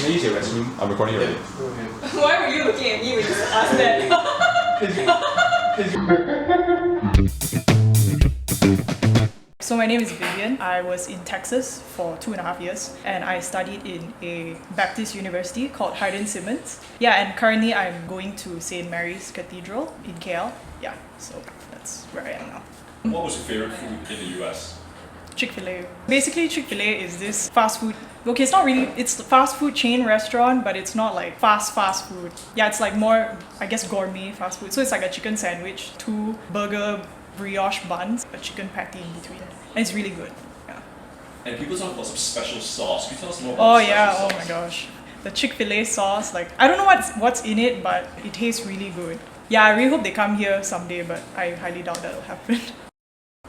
resume is your resume. I'm recording already. Why were you looking at me when you asked that? So my name is Vivian. I was in Texas for 2.5 years and I studied in a Baptist university called Hardin-Simmons. Yeah, and currently I'm going to St. Mary's Cathedral in KL. Yeah, so that's where I am now. What was your favorite food in the US? Chick-fil-A. Basically, Chick-fil-A is this fast food. Okay, it's not really, it's a fast food chain restaurant, but it's not like fast food. Yeah, it's like more, I guess, gourmet fast food. So it's like a chicken sandwich, 2 burger brioche buns, a chicken patty in between. And it's really good. Yeah. And people talk about some special sauce. Can you tell us more about the special sauce? Oh my gosh. The Chick-fil-A sauce, like, I don't know what's in it, but it tastes really good. Yeah, I really hope they come here someday, but I highly doubt that'll happen.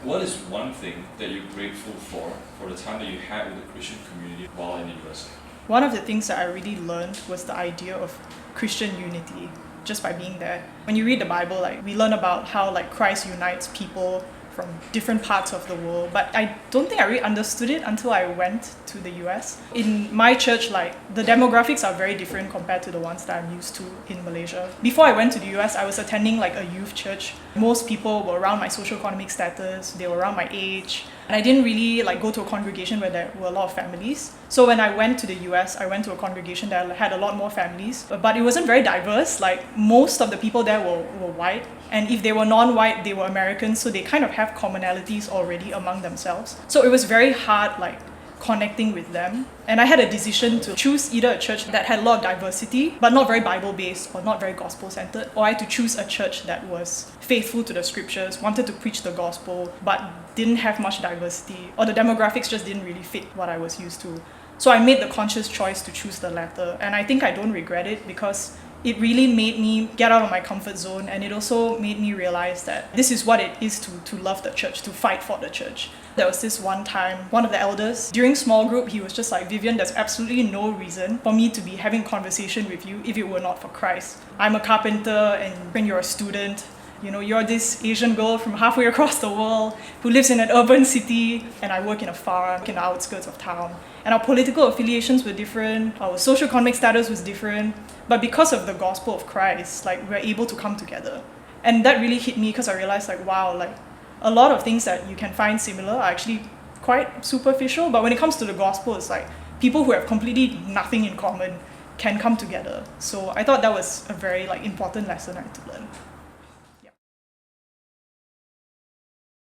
What is one thing that you're grateful for the time that you had with the Christian community while in the US? One of the things that I really learned was the idea of Christian unity, just by being there. When you read the Bible, like, we learn about how like Christ unites people from different parts of the world, but I don't think I really understood it until I went to the US. In my church, like, the demographics are very different compared to the ones that I'm used to in Malaysia. Before I went to the US, I was attending like a youth church. Most people were around my socioeconomic status, they were around my age, and I didn't really like go to a congregation where there were a lot of families. So when I went to the US, I went to a congregation that had a lot more families, but it wasn't very diverse. Like, most of the people there were white, and if they were non-white, they were Americans, so they kind of have commonalities already among themselves. So it was very hard, like, connecting with them. And I had a decision to choose either a church that had a lot of diversity, but not very Bible-based or not very gospel-centered, or I had to choose a church that was faithful to the scriptures, wanted to preach the gospel, but didn't have much diversity, or the demographics just didn't really fit what I was used to. So I made the conscious choice to choose the latter, and I think I don't regret it because it really made me get out of my comfort zone, and it also made me realize that this is what it is to love the church, to fight for the church. There was this one time, one of the elders, during small group, he was just like, Vivian, there's absolutely no reason for me to be having a conversation with you if it were not for Christ. I'm a carpenter, and when you're a student, you know, you're this Asian girl from halfway across the world who lives in an urban city, and I work in a farm in the outskirts of town. And our political affiliations were different, our socioeconomic status was different, but because of the gospel of Christ, like, we're able to come together. And that really hit me because I realized, like, wow, like, a lot of things that you can find similar are actually quite superficial, but when it comes to the gospel, it's like people who have completely nothing in common can come together. So I thought that was a very, like, important lesson I had to learn.